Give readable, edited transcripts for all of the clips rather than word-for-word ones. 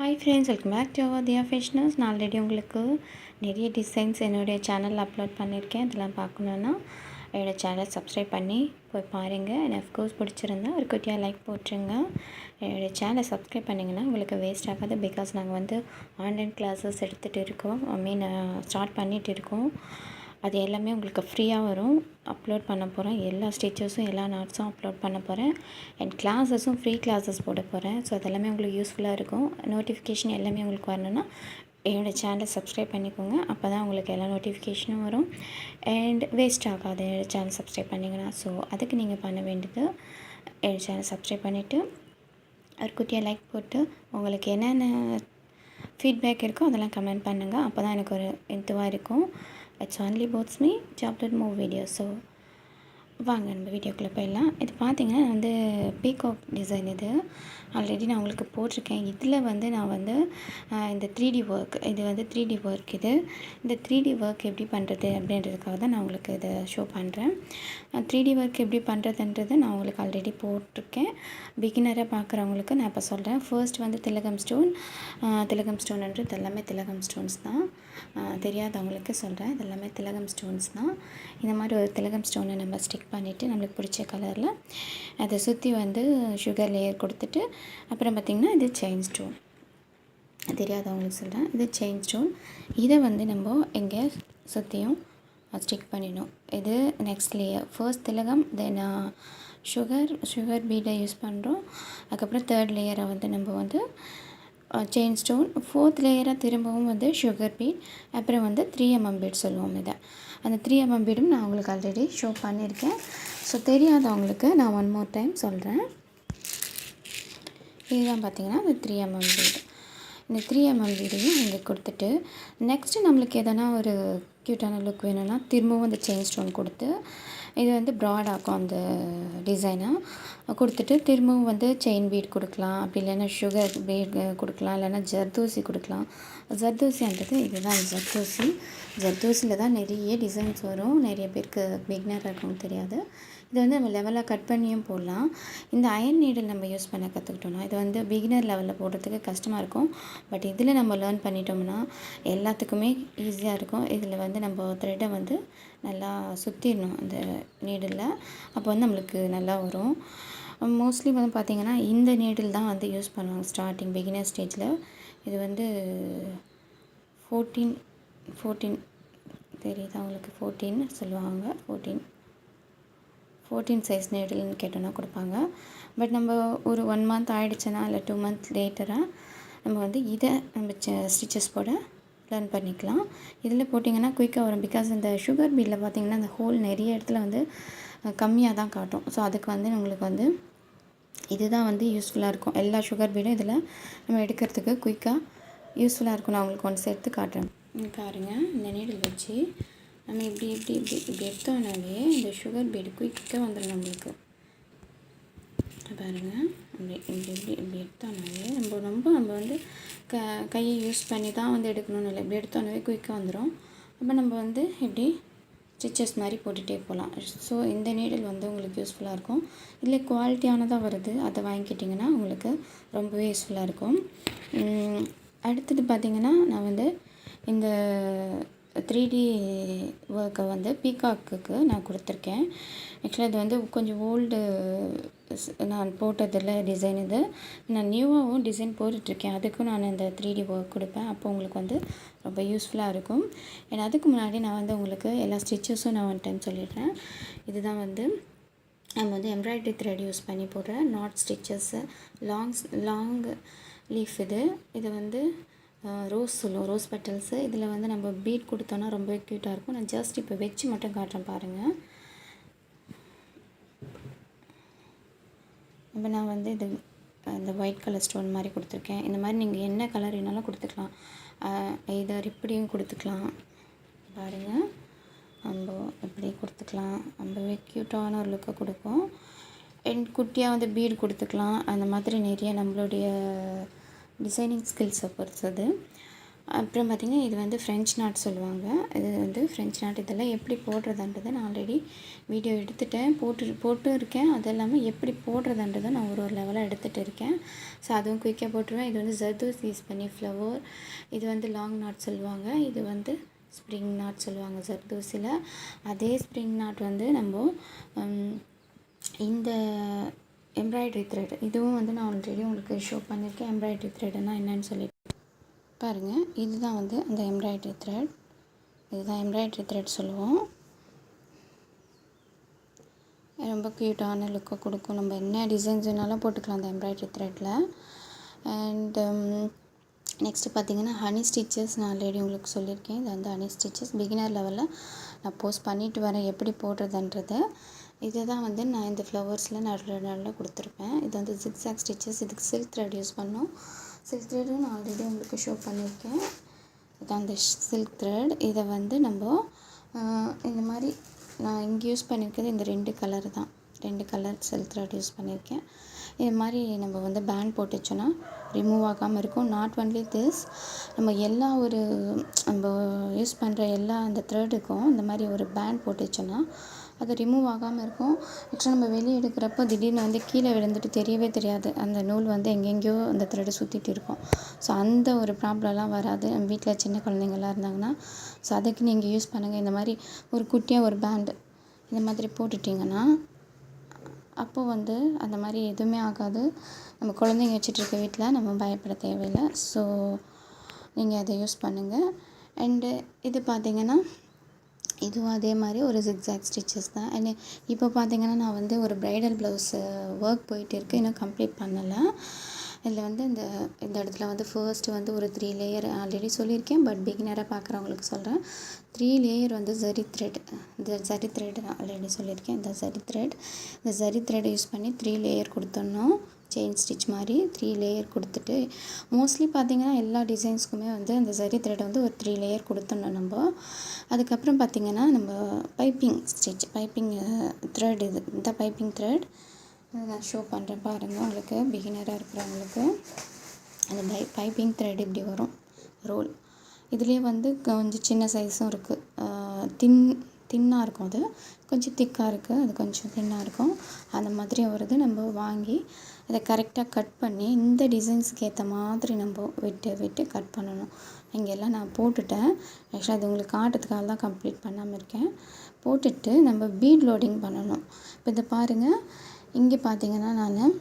Hi friends, welcome back to our Thiya fashioners. நான் already உங்களுக்கு நிறைய டிசைன்ஸ் என்னுடைய சேனலில் அப்லோட் பண்ணியிருக்கேன். இதெல்லாம் பார்க்கணுன்னா என்னோடய சேனலை சப்ஸ்கிரைப் பண்ணி போய் பாருங்கள். எனக்கு அஃப்கோர்ஸ் பிடிச்சிருந்தா ஒரு குட்டியாக லைக் போட்டுருங்க. என்னுடைய சேனலை சப்ஸ்கிரைப் பண்ணிங்கன்னா உங்களுக்கு வேஸ்ட் ஆகாது. பிகாஸ் நாங்கள் வந்து ஆன்லைன் கிளாஸஸ் எடுத்துகிட்டு இருக்கோம், ஸ்டார்ட் பண்ணிகிட்டு இருக்கோம். அது எல்லாமே உங்களுக்கு ஃப்ரீயாக வரும். அப்லோட் பண்ண போகிறேன். எல்லா ஸ்டிச்சஸும் எல்லா நாட்ஸும் அப்லோட் பண்ண போகிறேன். அண்ட் கிளாஸஸும் ஃப்ரீ கிளாஸஸ் போட போகிறேன். ஸோ அதெல்லாமே உங்களுக்கு யூஸ்ஃபுல்லாக இருக்கும். நோட்டிஃபிகேஷன் எல்லாமே உங்களுக்கு வரணுன்னா என்னோடய சேனலை சப்ஸ்கிரைப் பண்ணிக்கோங்க. அப்போ தான் உங்களுக்கு எல்லா நோட்டிஃபிகேஷனும் வரும் அண்ட் வேஸ்ட் ஆகாது என்னோடய சேனல் சப்ஸ்கிரைப் பண்ணிங்கன்னா. ஸோ அதுக்கு நீங்கள் பண்ண வேண்டியது, என்னோடய சேனல் சப்ஸ்கிரைப் பண்ணிவிட்டு ஒரு குட்டியாக லைக் போட்டு உங்களுக்கு என்னென்ன ஃபீட்பேக் இருக்கோ அதெல்லாம் கமெண்ட் பண்ணுங்கள். அப்போ தான் எனக்கு ஒரு இதுவாக இருக்கும். It's only boosts me to upload more videos. So வாங்க நம்ம வீடியோக்குள்ளே போயிடலாம். இது பார்த்தீங்கன்னா வந்து பீகாக் டிசைன். இது ஆல்ரெடி நான் உங்களுக்கு போட்டிருக்கேன். இதில் வந்து நான் வந்து இந்த 3D ஒர்க், இது வந்து 3D ஒர்க். இந்த 3D ஒர்க் எப்படி பண்ணுறது அப்படின்றதுக்காக தான் நான் உங்களுக்கு இதை ஷோ பண்ணுறேன். 3D ஒர்க் எப்படி பண்ணுறதுன்றது நான் உங்களுக்கு ஆல்ரெடி போட்டிருக்கேன். பிகினராக பார்க்குறவங்களுக்கு நான் இப்போ சொல்கிறேன். ஃபர்ஸ்ட் வந்து திலகம் ஸ்டோன்ன்றது எல்லாமே திலகம் ஸ்டோன்ஸ் தான். தெரியாதவங்களுக்கு சொல்கிறேன், இது எல்லாமே திலகம் ஸ்டோன்ஸ் தான். இந்த மாதிரி ஒரு திலகம் ஸ்டோனை நம்ம ஸ்டிக் பண்ணிவிட்டு நம்மளுக்கு பிடிச்ச கலரில் அதை சுற்றி வந்து சுகர் லேயர் கொடுத்துட்டு அப்புறம் பார்த்திங்கன்னா இது செயின் ஸ்டோன். தெரியாதவங்களுக்கு சொல்கிறேன், இது செயின் ஸ்டோன். இதை வந்து நம்ம எங்கே சுற்றியும் ஸ்டிக் பண்ணிடணும். இது நெக்ஸ்ட் லேயர். ஃபர்ஸ்ட் திலகம், தென் சுகர் பீடை யூஸ் பண்ணுறோம். அதுக்கப்புறம் தேர்ட் லேயரை வந்து நம்ம வந்து செயின் ஸ்டோன், ஃபோர்த் லேயராக திரும்பவும் வந்து சுகர் பீட், அப்புறம் வந்து 3mm பீட் சொல்லுவோம். இதை அந்த 3mm பீடும் நான் உங்களுக்கு ஆல்ரெடி ஷோ பண்ணியிருக்கேன். ஸோ தெரியாதவங்களுக்கு நான் ஒன் மோர் டைம் சொல்கிறேன். இதுதான் பார்த்திங்கன்னா இந்த 3mm பீடு. இந்த 3mm பீடையும் இங்கே கொடுத்துட்டு நெக்ஸ்ட்டு நம்மளுக்கு எதனா ஒரு க்யூட்டான லுக் வேணும்னா திரும்பவும் இந்த செயின் ஸ்டோன் கொடுத்து இது வந்து ப்ராடாகும் அந்த டிசைனை கொடுத்துட்டு திரும்பவும் வந்து செயின் பீட் கொடுக்கலாம். அப்படி இல்லைன்னா சுகர் பீட் கொடுக்கலாம், இல்லைன்னா ஜர்தோசி கொடுக்கலாம். ஜர்தோசின்றது இதுதான் ஜர்தோசியில் தான் நிறைய டிசைன்ஸ் வரும். நிறைய பேருக்கு பிகினராக இருக்கவும் தெரியாது. இதை வந்து நம்ம லெவலாக கட் பண்ணியும் போடலாம். இந்த அயன் நீடில் நம்ம யூஸ் பண்ண கற்றுக்கிட்டோம்னா இது வந்து பிகினர் லெவலில் போடுறதுக்கு கஷ்டமாக இருக்கும். பட் இதில் நம்ம லேர்ன் பண்ணிட்டோம்னா எல்லாத்துக்குமே ஈஸியாக இருக்கும். இதில் வந்து நம்ம த்ரெட்டை வந்து நல்லா சுற்றிடணும் அந்த நீடில். அப்போ வந்து நம்மளுக்கு நல்லா வரும். மோஸ்ட்லி வந்து பார்த்திங்கன்னா இந்த நீடில் தான் வந்து யூஸ் பண்ணுவாங்க ஸ்டார்டிங் பிகினர் ஸ்டேஜில். இது வந்து 14 தெரியுது அவங்களுக்கு, 14 சொல்லுவாங்க. 14 சைஸ் நீடில்னு கேட்டோன்னா கொடுப்பாங்க. பட் நம்ம ஒரு 1 மந்த் ஆகிடுச்சுன்னா இல்லை 2 மந்த் லேட்டராக நம்ம வந்து இதை நம்ம ஸ்டிச்சஸ் போட லேர்ன் பண்ணிக்கலாம். இதில் போட்டிங்கன்னா குயிக்காக வரும். பிகாஸ் இந்த சுகர் பீடில் பார்த்திங்கன்னா அந்த ஹோல் நிறைய இடத்துல வந்து கம்மியாக தான் காட்டும். ஸோ அதுக்கு வந்து உங்களுக்கு வந்து இதுதான் வந்து யூஸ்ஃபுல்லாக இருக்கும். எல்லா சுகர் பீடும் இதில் நம்ம எடுக்கிறதுக்கு குயிக்காக யூஸ்ஃபுல்லாக இருக்கும். நான் உங்களுக்கு ஒன்ஸ் எடுத்து காட்டுறேன். பாருங்கள், இந்த நீடில் வச்சு நம்ம இப்படி எடுத்தோன்னாவே இந்த சுகர் பீடு குயிக்காக வந்துடும் நம்மளுக்கு. பாருங்கள், இப்படி எடுத்தோன்னாவே நம்ம வந்து கையை யூஸ் பண்ணி தான் வந்து எடுக்கணும்னு இல்லை. இப்படி எடுத்தோன்னாவே குயிக்காக வந்துடும். அப்போ நம்ம வந்து இப்படி ஸ்டிச்சஸ் மாதிரி போட்டுகிட்டே போகலாம். ஸோ இந்த நீடில் வந்து உங்களுக்கு யூஸ்ஃபுல்லாக இருக்கும். இல்லை குவாலிட்டியானதாக வருது, அதை வாங்கிக்கிட்டிங்கன்னா உங்களுக்கு ரொம்பவே யூஸ்ஃபுல்லாக இருக்கும். அடுத்தது பார்த்திங்கன்னா நான் வந்து இந்த 3D ஒர்க்கை வந்து பீகாக்குக்கு நான் கொடுத்துருக்கேன். ஆக்சுவலாக இது வந்து கொஞ்சம் ஓல்டு நான் போட்டதில் டிசைன். இது நான் நியூவாகவும் டிசைன் போட்டுட்ருக்கேன். அதுக்கும் நான் இந்த 3D ஒர்க் கொடுப்பேன். அப்போ உங்களுக்கு வந்து ரொம்ப யூஸ்ஃபுல்லாக இருக்கும். ஏன்னா அதுக்கு முன்னாடி நான் வந்து உங்களுக்கு எல்லா ஸ்டிச்சஸும் நான் ஒன் டைம் சொல்லிடுறேன். இதுதான் வந்து நம்ம வந்து எம்ப்ராய்டரி த்ரெட் யூஸ் பண்ணி போடுற நாட் ஸ்டிச்சஸ்ஸு, லாங் லீஃப். இது வந்து ரோஸ் சொல்லுவோம், ரோஸ் பெட்டல்ஸு. இதில் வந்து நம்ம பீட் கொடுத்தோன்னா ரொம்பவே க்யூட்டாக இருக்கும். நான் ஜஸ்ட் இப்போ வச்சு மட்டும் காட்டுறேன் பாருங்கள். இப்போ நான் வந்து இந்த ஒயிட் கலர் ஸ்டோன் மாதிரி கொடுத்துருக்கேன். இந்த மாதிரி நீங்கள் என்ன கலர் வேணாலும் கொடுத்துக்கலாம். இதர் இப்படியும் கொடுத்துக்கலாம். பாருங்கள், நம்ம இப்படி கொடுத்துக்கலாம். ரொம்பவே க்யூட்டான ஒரு லுக்கை கொடுக்கும். அண்ட் குட்டியாக வந்து பீட் கொடுத்துக்கலாம். அந்த மாதிரி நிறைய நம்மளுடைய டிசைனிங் ஸ்கில்ஸை பொறுத்தது. அப்புறம் பார்த்திங்கன்னா இது வந்து ஃப்ரெஞ்ச் நாட் சொல்லுவாங்க. இது வந்து ஃப்ரெஞ்ச் நாட். இதெல்லாம் எப்படி போடுறதுன்றதை நான் ஆல்ரெடி வீடியோ எடுத்துட்டேன், போட்டும் இருக்கேன். அது இல்லாமல் எப்படி போடுறதுன்றதை நான் ஒரு லெவலாக எடுத்துகிட்டு இருக்கேன். ஸோ அதுவும் குயிக்காக போட்டுருவேன். இது வந்து ஜர்தோசி யூஸ் பண்ணி ஃப்ளவர். இது வந்து லாங் நாட் சொல்லுவாங்க. இது வந்து ஸ்ப்ரிங் நாட் சொல்லுவாங்க ஜர்தோசியில். அதே ஸ்ப்ரிங் நாட் வந்து நம்ம இந்த எம்ப்ராய்டரி த்ரெட், இதுவும் வந்து நான் ஆல்ரெடி உங்களுக்கு ஷோ பண்ணியிருக்கேன். எம்ப்ராய்டரி த்ரெட்னா என்னன்னு சொல்லிட்டு பாருங்கள். இதுதான் வந்து அந்த எம்ப்ராய்டரி த்ரெட். இதுதான் எம்ப்ராய்டரி த்ரெட் சொல்லுவோம். ரொம்ப க்யூட்டான லுக்கை கொடுக்கும். நம்ம என்ன டிசைன்ஸ் வேணாலும் போட்டுக்கலாம் அந்த எம்ப்ராய்டரி த்ரெட்டில். அண்ட் நெக்ஸ்ட்டு பார்த்திங்கன்னா ஹனி ஸ்டிச்சஸ். நான் ஆல்ரெடி உங்களுக்கு சொல்லியிருக்கேன். இது வந்து ஹனி ஸ்டிச்சஸ் பிகினர் லெவலில் நான் போஸ்ட் பண்ணிட்டு வரேன் எப்படி போடுறதுன்றது. இது தான் வந்து நான் இந்த ஃப்ளவர்ஸில் நடுவில் கொடுத்துருப்பேன். இது வந்து ஜிக்ஸாக் ஸ்டிச்சஸ். இதுக்கு சில்க் த்ரெட் யூஸ் பண்ணோம். சில்க் த்ரெட்டும் நான் ஆல்ரெடி உங்களுக்கு ஷோ பண்ணியிருக்கேன். இதுதான் அந்த சில்க் த்ரெட். இதை வந்து நம்ம இந்த மாதிரி நான் இங்கே யூஸ் பண்ணியிருக்கிறது இந்த 2 கலர் தான். 2 கலர் சில்க் த்ரெட் யூஸ் பண்ணியிருக்கேன். இது மாதிரி நம்ம வந்து பேண்ட் போட்டு வச்சோன்னா ரிமூவ் ஆகாமல் இருக்கும். நாட் ஒன்லி திஸ், நம்ம எல்லா நம்ம யூஸ் பண்ணுற எல்லா அந்த த்ரெட்டுக்கும் இந்த மாதிரி ஒரு பேண்ட் போட்டு வச்சோன்னா அது ரிமூவ் ஆகாமல் இருக்கும். ஆக்சுவலாக நம்ம வெளியே எடுக்கிறப்போ திடீர்னு வந்து கீழே விழுந்துட்டு தெரியவே தெரியாது. அந்த நூல் வந்து எங்கெங்கேயோ அந்த த்ரெட்டு சுற்றிட்டு இருக்கும். ஸோ அந்த ஒரு ப்ராப்ளம்லாம் வராது. நம்ம வீட்டில் சின்ன குழந்தைங்கள்லாம் இருந்தாங்கன்னா ஸோ அதுக்கு நீங்கள் யூஸ் பண்ணுங்கள். இந்த மாதிரி ஒரு குட்டியாக ஒரு பேண்டு இந்த மாதிரி போட்டுட்டிங்கன்னா அப்போது வந்து அந்த மாதிரி எதுவுமே ஆகாது. நம்ம குழந்தைங்க வச்சிட்ருக்க வீட்டில் நம்ம பயப்பட தேவையில்லை. ஸோ நீங்கள் அதை யூஸ் பண்ணுங்கள். அண்டு இது பார்த்திங்கன்னா இதுவும் அதே மாதிரி ஒரு ஜிக்ஸாக் ஸ்டிச்சஸ் தான். அண்ட் இப்போ பார்த்திங்கன்னா நான் வந்து ஒரு ப்ரைடல் ப்ளவுஸு ஒர்க் போயிட்டு இருக்குது, இன்னும் கம்ப்ளீட் பண்ணலை. இதில் வந்து இந்த இடத்துல வந்து ஃபர்ஸ்ட்டு வந்து ஒரு 3 லேயர் ஆல்ரெடி சொல்லியிருக்கேன். பட் பிகினராக பார்க்குறவங்களுக்கு சொல்கிறேன். 3 லேயர் வந்து ஜரி த்ரெட். இந்த ஜரி த்ரெட் நான் ஆல்ரெடி சொல்லியிருக்கேன். இந்த ஜரி த்ரெட் யூஸ் பண்ணி 3 லேயர் கொடுத்துடணும். செயின் ஸ்டிச் மாதிரி 3 லேயர் கொடுத்துட்டு மோஸ்ட்லி பார்த்திங்கன்னா எல்லா டிசைன்ஸ்க்குமே வந்து அந்த ஜரி த்ரெட் வந்து ஒரு 3 லேயர் கொடுத்துடணும் நம்ம. அதுக்கப்புறம் பார்த்திங்கன்னா நம்ம பைப்பிங் த்ரெட், இந்த பைப்பிங் த்ரெட் நான் ஷோ பண்ணுறேன் பாருங்கள். உங்களுக்கு பிகினராக இருக்கிறவங்களுக்கு அந்த பைப்பிங் த்ரெட் இப்படி வரும் ரோல். இதுலேயே வந்து கொஞ்சம் சின்ன சைஸும் இருக்குது. தின்னாக இருக்கும். அது கொஞ்சம் திக்காக இருக்குது, அது கொஞ்சம் தின்னாக இருக்கும். அந்த மாதிரி வருது. நம்ம வாங்கி அதை கரெக்டாக கட் பண்ணி இந்த டிசைன்ஸுக்கு ஏற்ற மாதிரி நம்ம விட்டு கட் பண்ணணும். இங்கெல்லாம் நான் போட்டுட்டேன். ஆக்சுவலாக அது உங்களுக்கு காட்டுறதுக்காக தான் கம்ப்ளீட் பண்ணாமல் இருக்கேன். போட்டுட்டு நம்ம பீட் லோடிங் பண்ணணும். இப்போ இதை பாருங்கள். இங்கே பார்த்திங்கன்னா நான்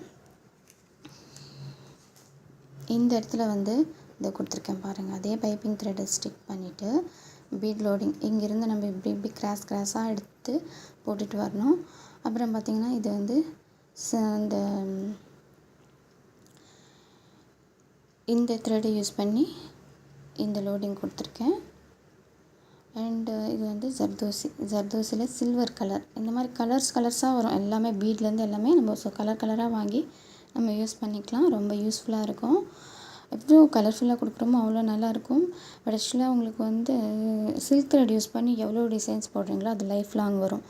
இந்த இடத்துல வந்து இதை கொடுத்துருக்கேன் பாருங்கள். அதே பைப்பிங் த்ரெட்டை ஸ்டிக் பண்ணிவிட்டு பீட் லோடிங் இங்கேருந்து நம்ம இப்படி கிராஸாக எடுத்து போட்டுட்டு வரணும். அப்புறம் பார்த்திங்கன்னா இது வந்து இந்த த்ரெட்டை யூஸ் பண்ணி இந்த லோடிங் கொடுத்துருக்கேன். அண்டு இது வந்து ஜர்தோசியில் சில்வர் கலர். இந்த மாதிரி கலர்ஸாக வரும். எல்லாமே பீட்லேருந்து எல்லாமே நம்ம கலராக வாங்கி நம்ம யூஸ் பண்ணிக்கலாம். ரொம்ப யூஸ்ஃபுல்லாக இருக்கும். எவ்வளோ கலர்ஃபுல்லாக கொடுக்குறோமோ அவ்வளோ நல்லாயிருக்கும். பட் ஆக்சுவலாக உங்களுக்கு வந்து சில்க் த்ரெட் யூஸ் பண்ணி எவ்வளோ டிசைன்ஸ் போடுறீங்களோ அது லைஃப் லாங் வரும்.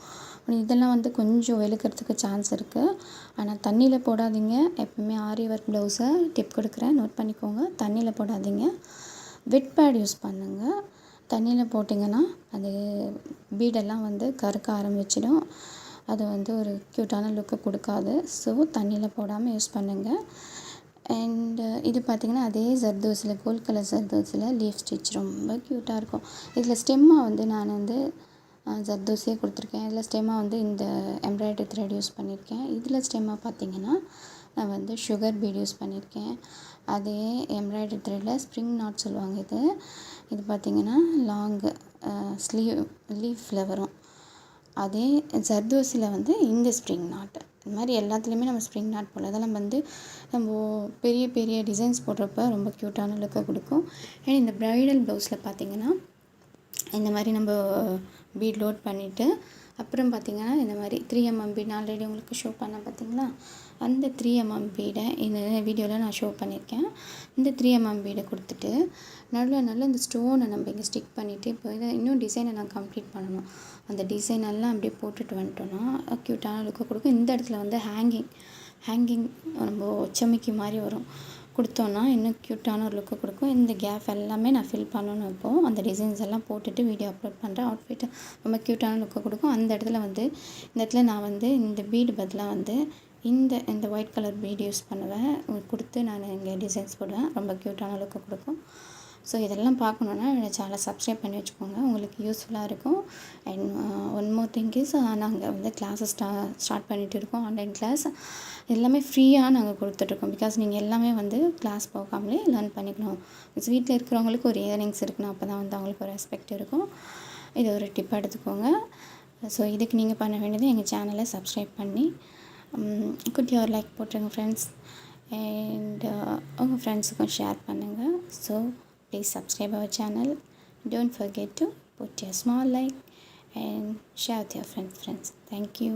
இதெல்லாம் வந்து கொஞ்சம் வெளுக்கிறதுக்கு சான்ஸ் இருக்குது. ஆனால் தண்ணியில் போடாதீங்க. எப்பவுமே ஆரி ஒர்க் ப்ளவுஸை டிப் கொடுக்குறேன், நோட் பண்ணிக்கோங்க. தண்ணியில் போடாதீங்க, வெட் பேட் யூஸ் பண்ணுங்கள். தண்ணியில் போட்டிங்கன்னா அது பீடெல்லாம் வந்து கருக்க ஆரம்பிச்சிடும். அது வந்து ஒரு க்யூட்டான லுக்கை கொடுக்காது. ஸோ தண்ணியில் போடாமல் யூஸ் பண்ணுங்கள். அண்டு இது பார்த்திங்கன்னா அதே ஜர்தோசியில் கோல்ட் கலர் ஜர்தோசியில் லீஃப் ஸ்டிச் ரொம்ப க்யூட்டாக இருக்கும். இதில் ஸ்டெம்மாக வந்து நான் வந்து ஜர்தோசியே கொடுத்துருக்கேன். இதில் ஸ்டெம்மாக வந்து இந்த எம்ப்ராய்டரி த்ரெட் யூஸ் பண்ணியிருக்கேன். இதில் ஸ்டெம்மாக பார்த்திங்கன்னா நான் வந்து சுகர் பீட் யூஸ் பண்ணியிருக்கேன். அதே எம்ப்ராய்டரி த்ரெட்டில் ஸ்ப்ரிங் நாட் சொல்லுவாங்க. இது பார்த்திங்கன்னா லாங்கு லீஃபில் வரும். அதே ஜர்தோசியில் வந்து இந்த ஸ்ப்ரிங் நாட். இந்த மாதிரி எல்லாத்துலேயுமே நம்ம ஸ்ப்ரிங் நாட் போடலாம். அதெல்லாம் வந்து நம்ம பெரிய பெரிய டிசைன்ஸ் போடுறப்ப ரொம்ப க்யூட்டான லுக்கை கொடுக்கும். அண்ட் இந்த ப்ரைடல் ப்ளவுஸில் பார்த்திங்கன்னா இந்த மாதிரி நம்ம பீட் லோட் பண்ணிவிட்டு அப்புறம் பார்த்திங்கன்னா இந்த மாதிரி 3mm பீட் நான் ஆல்ரெடி உங்களுக்கு ஷோ பண்ணேன் பார்த்திங்களா. அந்த 3mm பீடை இந்த வீடியோவில் நான் ஷோ பண்ணியிருக்கேன். இந்த 3mm பீடை கொடுத்துட்டு நடுவில் இந்த ஸ்டோனை நம்ம இங்கே ஸ்டிக் பண்ணிவிட்டு இப்போ இதை இன்னும் டிசைனை நான் கம்ப்ளீட் பண்ணணும். அந்த டிசைன் எல்லாம் அப்படியே போட்டுட்டு வந்துட்டோன்னா க்யூட்டான லுக்கை கொடுக்கும். இந்த இடத்துல வந்து ஹேங்கிங் நம்ம செமிக்கி மாதிரி வரும். கொடுத்தோன்னா இன்னும் க்யூட்டான ஒரு லுக்கு கொடுக்கும். இந்த கேப் எல்லாமே நான் ஃபில் பண்ணணும். இப்போது அந்த டிசைன்ஸ் எல்லாம் போட்டுட்டு வீடியோ அப்லோட் பண்ணுறேன். அவுட்ஃபிட்டு ரொம்ப க்யூட்டான லுக்கு கொடுக்கும். அந்த இடத்துல வந்து இந்த இடத்துல நான் வந்து இந்த பீடு பதிலாக வந்து இந்த ஒயிட் கலர் பீடு யூஸ் பண்ணுவேன். கொடுத்து நான் இங்கே டிசைன்ஸ் போடுவேன். ரொம்ப க்யூட்டான லுக்கு கொடுக்கும். ஸோ இதெல்லாம் பார்க்கணுன்னா என்னோட சேனலை சப்ஸ்கிரைப் பண்ணி வச்சுக்கோங்க. உங்களுக்கு யூஸ்ஃபுல்லாக இருக்கும். And one more thing is நாங்கள் வந்து கிளாஸஸ் ஸ்டார்ட் பண்ணிகிட்டு இருக்கோம். ஆன்லைன் கிளாஸ் எல்லாமே ஃப்ரீயாக நாங்கள் கொடுத்துட்ருக்கோம். பிகாஸ் நீங்கள் எல்லாமே வந்து கிளாஸ் போகாமலே லேர்ன் பண்ணிக்கணும். பிகாஸ் வீட்டில் இருக்கிறவங்களுக்கு ஒரு இயர்னிங்ஸ் இருக்கணும். அப்போ தான் வந்து அவங்களுக்கு ஒரு ரெஸ்பெக்ட் இருக்கும். இது ஒரு டிப் எடுத்துக்கோங்க. ஸோ இதுக்கு நீங்கள் பண்ண வேண்டியது எங்கள் சேனலை சப்ஸ்கிரைப் பண்ணி குட்டியாக ஒரு லைக் போட்டுருங்க ஃப்ரெண்ட்ஸ். அண்ட் உங்கள் ஃப்ரெண்ட்ஸுக்கும் ஷேர் பண்ணுங்கள். So please subscribe our channel. Don't forget to put your small like and share with your friends. Thank you.